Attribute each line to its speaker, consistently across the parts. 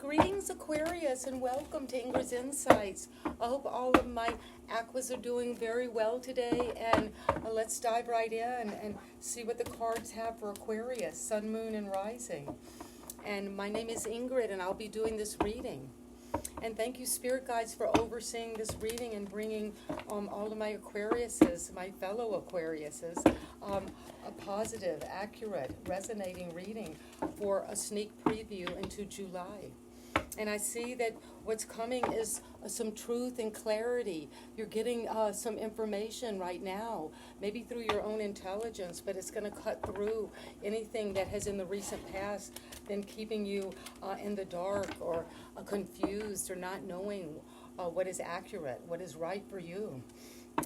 Speaker 1: Greetings, Aquarius, and welcome to Ingrid's Insights. I hope all of my Aquas are doing very well today, and let's dive right in and see what the cards have for Aquarius, Sun, Moon, and Rising. And my name is Ingrid, and I'll be doing this reading. And thank you, Spirit Guides, for overseeing this reading and bringing all of my Aquariuses, my fellow Aquariuses, a positive, accurate, resonating reading for a sneak preview into July. And I see that what's coming is some truth and clarity. You're getting some information right now, maybe through your own intelligence, but it's going to cut through anything that has in the recent past been keeping you in the dark or confused or not knowing what is accurate, what is right for you.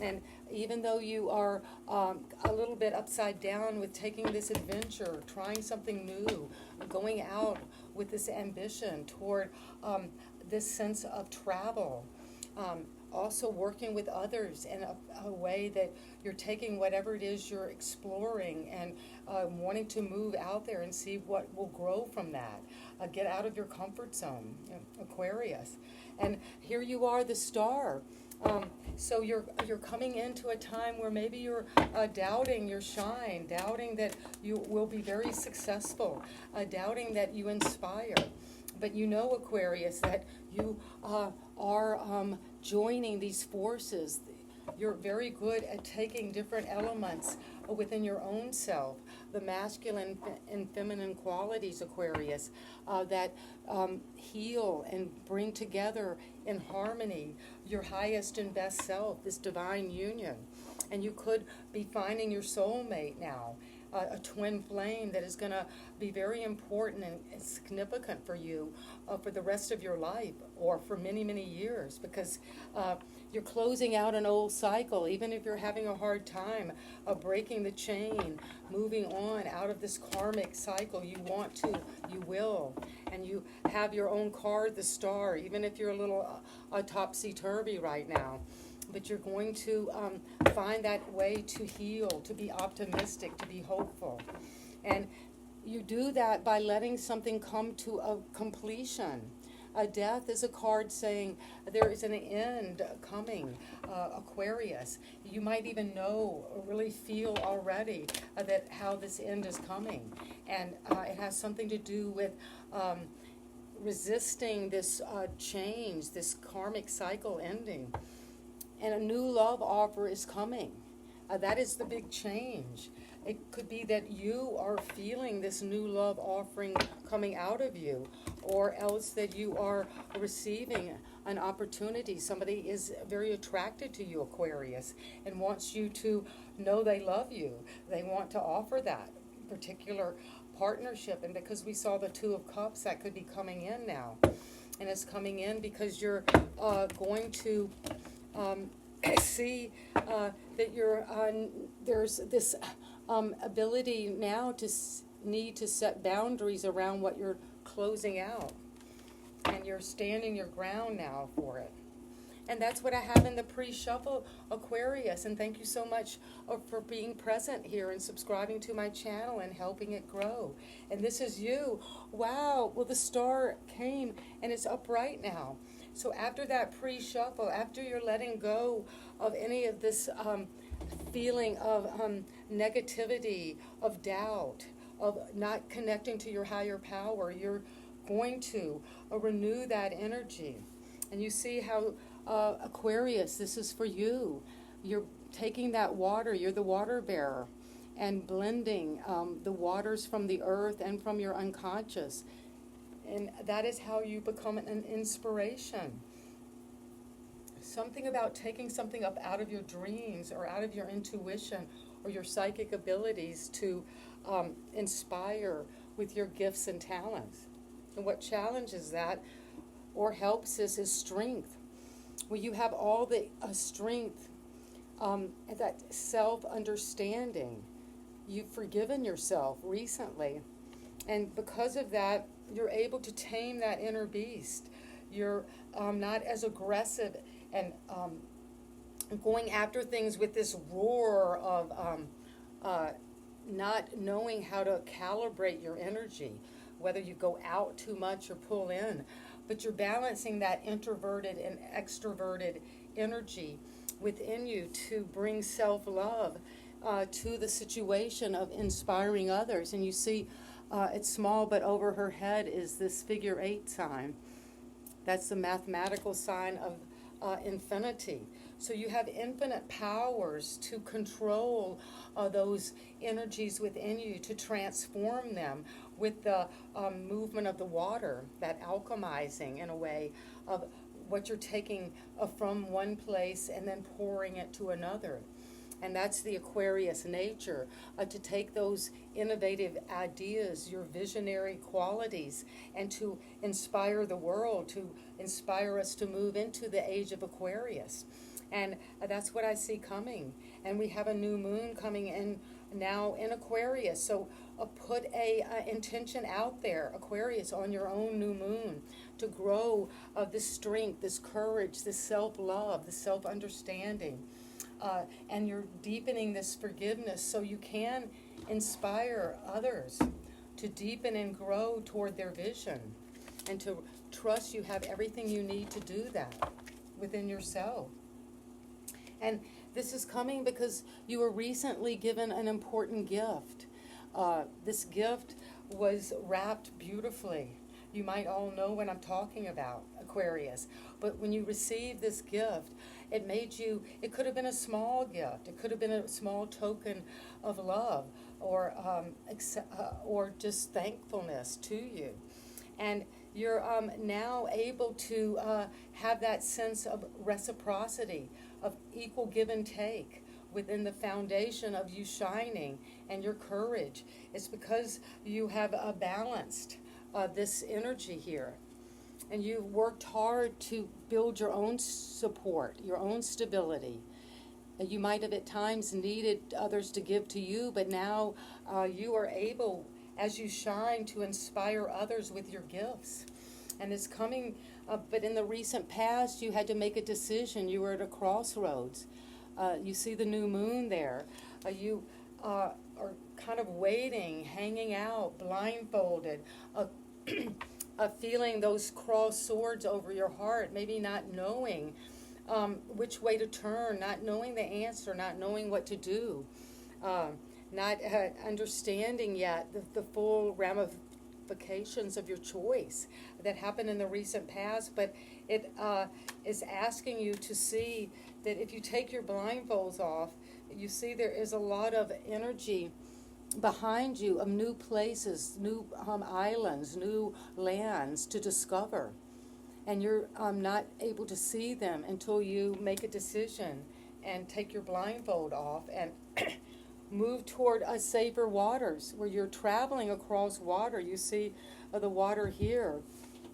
Speaker 1: And even though you are a little bit upside down with taking this adventure, trying something new, going out with this ambition toward this sense of travel, also working with others in a way that you're taking whatever it is you're exploring and wanting to move out there and see what will grow from that. Get out of your comfort zone, Aquarius. And here you are, the star. So you're coming into a time where maybe you're doubting your shine, doubting that you will be very successful, doubting that you inspire. But you know, Aquarius, that you are joining these forces. You're very good at taking different elements within your own self, the masculine and feminine qualities, Aquarius, that heal and bring together in harmony your highest and best self, this divine union. And you could be finding your soulmate now, a twin flame that is going to be very important and significant for you for the rest of your life or for many, many years, because you're closing out an old cycle. Even if you're having a hard time breaking the chain, moving on out of this karmic cycle, you want to, you will. And you have your own card, the star, even if you're a little topsy-turvy right now. But you're going to find that way to heal, to be optimistic, to be hopeful. And you do that by letting something come to a completion. Death is a card saying there is an end coming, Aquarius. You might even know or really feel already that how this end is coming. And it has something to do with resisting this change, this karmic cycle ending. And a new love offer is coming. That is the big change. It could be that you are feeling this new love offering coming out of you, or else that you are receiving an opportunity. Somebody is very attracted to you, Aquarius, and wants you to know they love you. They want to offer that particular partnership. And because we saw the Two of Cups, that could be coming in now. And it's coming in because you're going to see that you're there's this ability now to need to set boundaries around what you're closing out, and you're standing your ground now for it. And that's what I have in the pre-shuffle, Aquarius. And thank you so much for being present here and subscribing to my channel and helping it grow. And this is you. Wow. Well, the star came and it's upright now. So after that pre-shuffle, after you're letting go of any of this feeling of negativity, of doubt, of not connecting to your higher power, you're going to renew that energy. And you see how Aquarius, this is for you. You're taking that water, you're the water bearer, and blending the waters from the earth and from your unconscious. And that is how you become an inspiration. Something about taking something up out of your dreams or out of your intuition or your psychic abilities to inspire with your gifts and talents. And what challenges that or helps is strength. Well, you have all the strength, that self-understanding. You've forgiven yourself recently. And because of that, you're able to tame that inner beast. You're not as aggressive and going after things with this roar of not knowing how to calibrate your energy, whether you go out too much or pull in, but you're balancing that introverted and extroverted energy within you to bring self-love to the situation of inspiring others. And you see, it's small, but over her head is this figure 8 sign. That's the mathematical sign of infinity. So you have infinite powers to control those energies within you, to transform them with the movement of the water, that alchemizing in a way of what you're taking from one place and then pouring it to another. And that's the Aquarius nature, to take those innovative ideas, your visionary qualities, and to inspire the world, to inspire us to move into the age of Aquarius. And that's what I see coming. And we have a new moon coming in now in Aquarius. So put a intention out there, Aquarius, on your own new moon, to grow this strength, this courage, this self-love, this self-understanding. And you're deepening this forgiveness so you can inspire others to deepen and grow toward their vision, and to trust you have everything you need to do that within yourself. And this is coming because you were recently given an important gift. This gift was wrapped beautifully. You might all know what I'm talking about, Aquarius. But when you received this gift, it could have been a small gift. It could have been a small token of love or just thankfulness to you. And you're now able to have that sense of reciprocity, of equal give and take within the foundation of you shining and your courage. It's because you have balanced this energy here. And you've worked hard to build your own support, your own stability. You might have at times needed others to give to you, but now you are able, as you shine, to inspire others with your gifts. And it's coming, but in the recent past, you had to make a decision. You were at a crossroads. You see the new moon there. You are kind of waiting, hanging out, blindfolded, feeling those crossed swords over your heart, maybe not knowing which way to turn, not knowing the answer, not knowing what to do, not understanding yet the full ramifications of your choice that happened in the recent past. But it is asking you to see that if you take your blindfolds off, you see there is a lot of energy behind you of new places, new islands, new lands to discover. And you're not able to see them until you make a decision and take your blindfold off and move toward safer waters where you're traveling across water. You see the water here,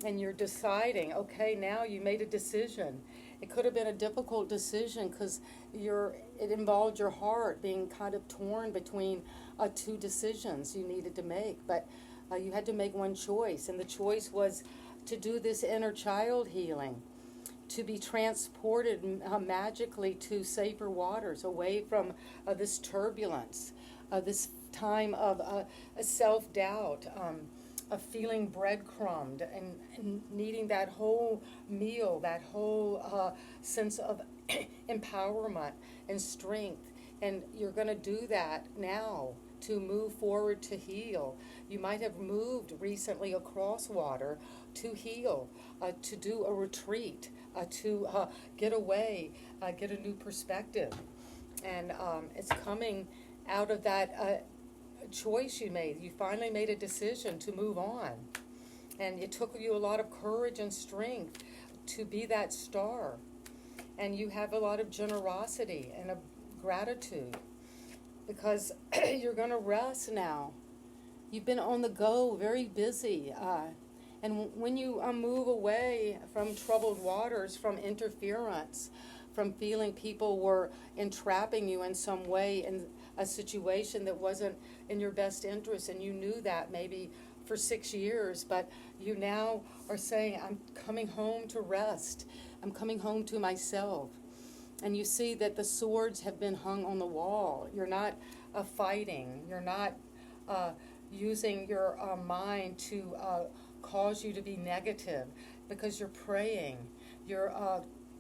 Speaker 1: and you're deciding, okay, now you made a decision. It could have been a difficult decision because it involved your heart being kind of torn between two decisions you needed to make. But you had to make one choice, and the choice was to do this inner child healing, to be transported magically to safer waters, away from this turbulence, this time of self-doubt, of feeling breadcrumbed and needing that whole meal, that whole sense of empowerment and strength. And you're going to do that now to move forward, to heal. You might have moved recently across water to heal, to do a retreat, to get away, get a new perspective. And it's coming out of that choice you made. You finally made a decision to move on. And it took you a lot of courage and strength to be that star. And you have a lot of generosity and a gratitude because you're going to rest now. You've been on the go, very busy. And when you move away from troubled waters, from interference, from feeling people were entrapping you in some way in a situation that wasn't in your best interest, and you knew that maybe for 6 years, but you now are saying, I'm coming home to rest. I'm coming home to myself. And you see that the swords have been hung on the wall. You're not fighting. You're not using your mind to cause you to be negative, because you're praying, you're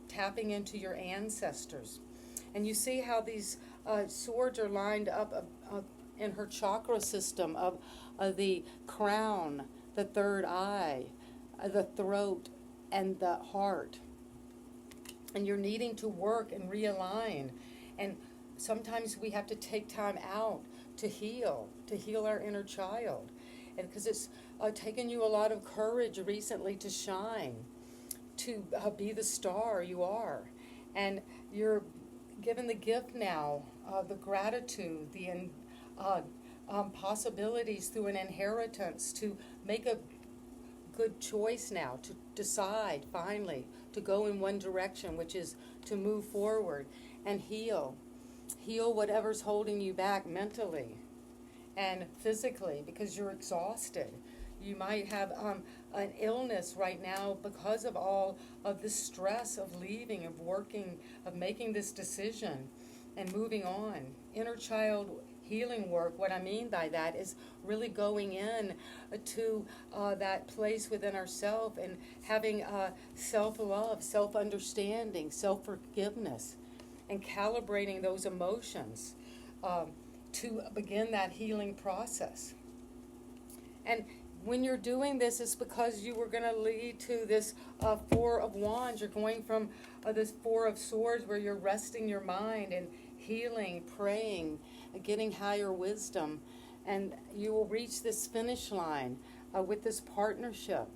Speaker 1: tapping into your ancestors. And you see how these swords are lined up in her chakra system of the crown, the third eye, the throat, and the heart. And you're needing to work and realign. And sometimes we have to take time out to heal our inner child. And because it's taken you a lot of courage recently to shine, to be the star you are. And you're given the gift now, the gratitude, the possibilities through an inheritance to make a good choice now, to decide finally to go in one direction, which is to move forward and heal whatever's holding you back mentally and physically, because you're exhausted. You might have an illness right now because of all of the stress of leaving, of working, of making this decision and moving on. Inner child healing work, what I mean by that is really going in to that place within ourselves and having self-love, self-understanding, self-forgiveness, and calibrating those emotions to begin that healing process. And when you're doing this, it's because you were going to lead to this Four of Wands. You're going from this Four of Swords, where you're resting your mind and healing, praying, getting higher wisdom. And you will reach this finish line with this partnership,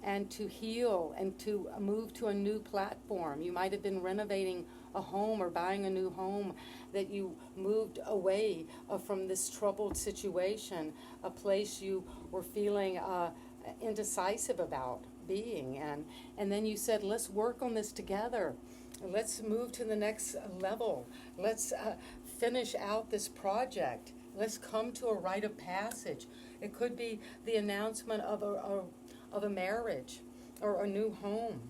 Speaker 1: and to heal and to move to a new platform. You might have been renovating a home or buying a new home, that you moved away from this troubled situation, a place you were feeling indecisive about being. And then you said, let's work on this together. Let's move to the next level. Let's finish out this project. Let's come to a rite of passage. It could be the announcement of a marriage or a new home.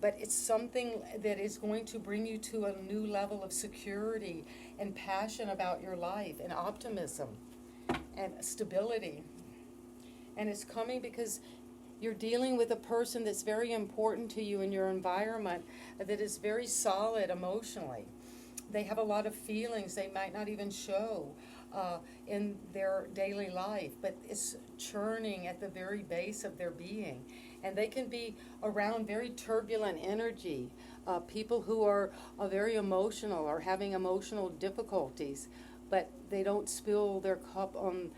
Speaker 1: But it's something that is going to bring you to a new level of security and passion about your life and optimism and stability. And it's coming because you're dealing with a person that's very important to you in your environment, that is very solid emotionally. They have a lot of feelings they might not even show in their daily life, but it's churning at the very base of their being. And they can be around very turbulent energy, people who are very emotional or having emotional difficulties, but they don't spill their cup on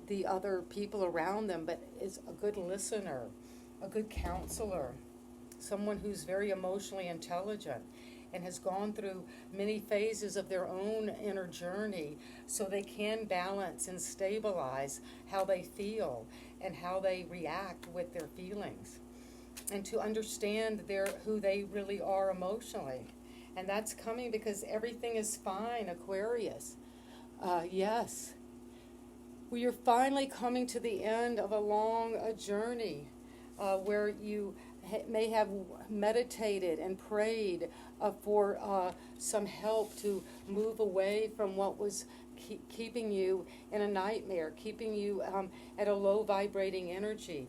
Speaker 1: the other people around them, but is a good listener, a good counselor, someone who's very emotionally intelligent and has gone through many phases of their own inner journey, so they can balance and stabilize how they feel and how they react with their feelings, and to understand who they really are emotionally. And that's coming because everything is fine, Aquarius. Yes. Well, you're finally coming to the end of a long journey where you may have meditated and prayed for some help to move away from what was keeping you in a nightmare, keeping you at a low vibrating energy,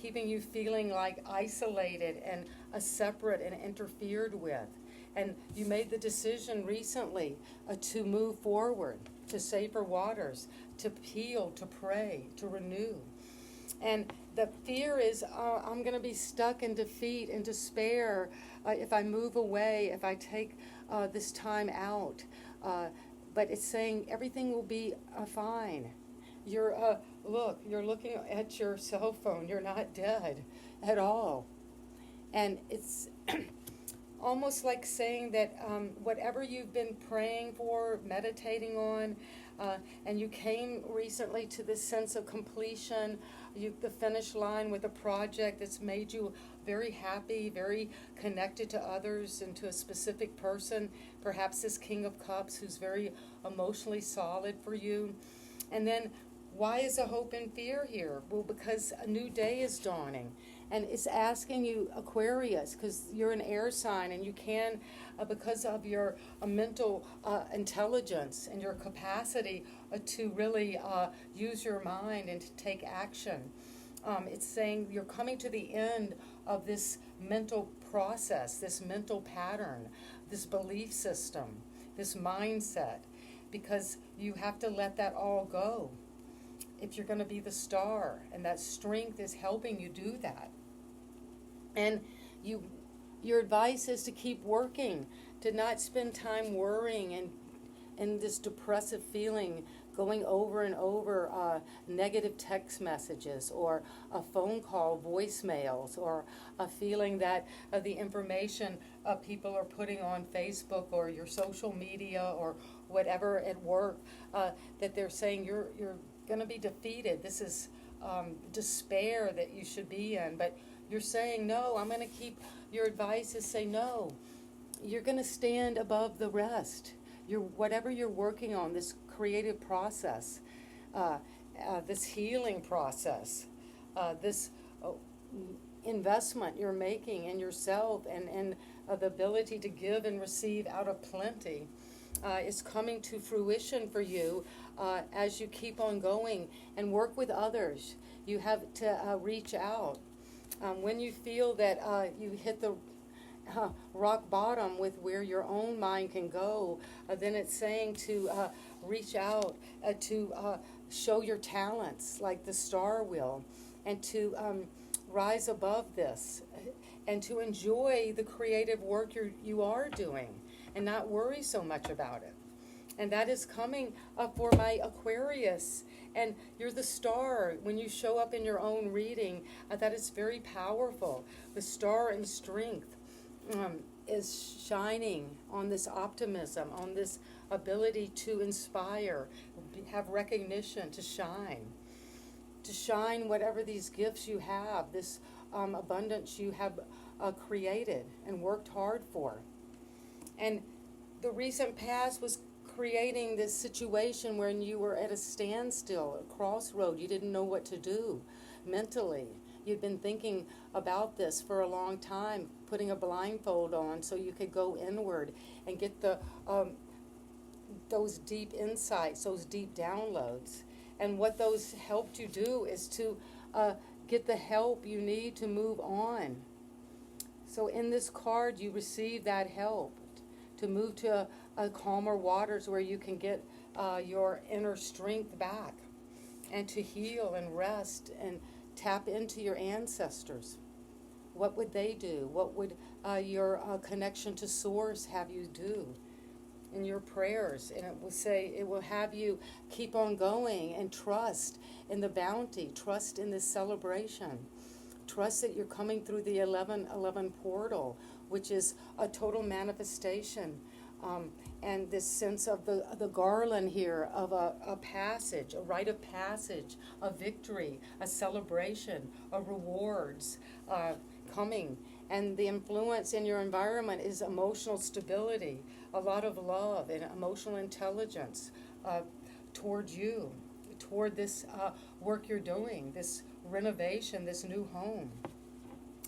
Speaker 1: keeping you feeling like isolated and separate and interfered with. And you made the decision recently to move forward to safer waters, to heal, to pray, to renew. And the fear is, I'm going to be stuck in defeat and despair if I move away, if I take this time out. But it's saying everything will be fine. You're looking at your cell phone. You're not dead at all. And it's almost like saying that whatever you've been praying for, meditating on, and you came recently to this sense of completion, the finish line with a project that's made you very happy, very connected to others and to a specific person, perhaps this King of Cups who's very emotionally solid for you. And then why is a hope and fear here? Well, because a new day is dawning. And it's asking you, Aquarius, because you're an air sign and you can, because of your mental intelligence and your capacity to really use your mind and to take action. It's saying you're coming to the end of this mental process, this mental pattern, this belief system, this mindset, because you have to let that all go if you're going to be the star, and that strength is helping you do that. And your advice is to keep working, to not spend time worrying and this depressive feeling, going over and over negative text messages or a phone call, voicemails, or a feeling that the information people are putting on Facebook or your social media or whatever at work, that they're saying you're going to be defeated. This is despair that you should be in. But you're saying, no, I'm going to keep, your advice is say, no, you're going to stand above the rest. Whatever you're working on, this creative process, this healing process, this investment you're making in yourself and the ability to give and receive out of plenty is coming to fruition for you as you keep on going and work with others. You have to reach out. When you feel that you hit the rock bottom with where your own mind can go, then it's saying to reach out to show your talents like the star will, and to rise above this and to enjoy the creative work you are doing and not worry so much about it. And that is coming for my Aquarius. And you're the star. When you show up in your own reading, that is very powerful. The star in strength is shining on this optimism, on this ability to inspire, have recognition, to shine whatever these gifts you have, this abundance you have created and worked hard for. And the recent past was creating this situation where you were at a standstill, a crossroad. You didn't know what to do mentally. You'd been thinking about this for a long time, putting a blindfold on so you could go inward and get those deep insights, those deep downloads. And what those helped you do is to get the help you need to move on. So in this card, you receive that help to move to a calmer waters where you can get your inner strength back and to heal and rest and tap into your ancestors. What would they do? What would your connection to Source have you do in your prayers? And it will have you keep on going and trust in the bounty, trust in this celebration. Trust that you're coming through the 1111 portal, which is a total manifestation. And this sense of the garland here of a passage, a rite of passage, a victory, a celebration, a rewards coming. And the influence in your environment is emotional stability, a lot of love and emotional intelligence toward you, toward this work you're doing, this renovation, this new home.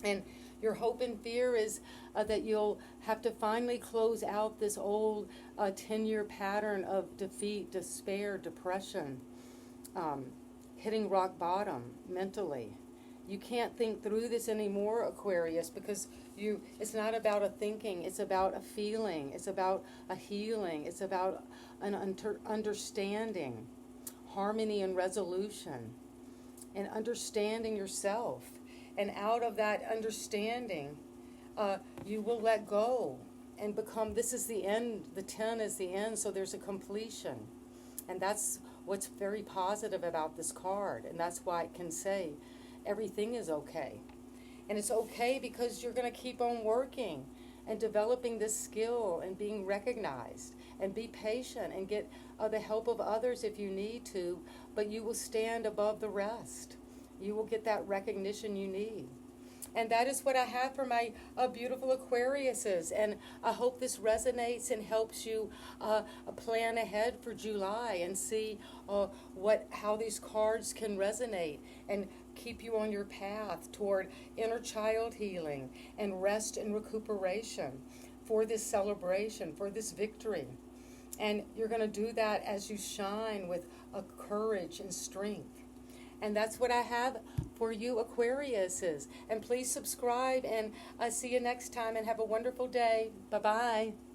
Speaker 1: And your hope and fear is that you'll have to finally close out this old 10-year pattern of defeat, despair, depression, hitting rock bottom mentally. You can't think through this anymore, Aquarius, because it's not about a thinking, it's about a feeling, it's about a healing, it's about an understanding, harmony and resolution, and understanding yourself. And out of that understanding, you will let go and become, this is the end, the 10 is the end, so there's a completion. And that's what's very positive about this card. And that's why it can say everything is okay. And it's okay because you're going to keep on working and developing this skill and being recognized. And be patient and get the help of others if you need to, but you will stand above the rest. You will get that recognition you need. And that is what I have for my beautiful Aquariuses. And I hope this resonates and helps you plan ahead for July and see how these cards can resonate and keep you on your path toward inner child healing and rest and recuperation for this celebration, for this victory. And you're going to do that as you shine with a courage and strength. And that's what I have for you, Aquariuses. And please subscribe, and see you next time, and have a wonderful day. Bye-bye.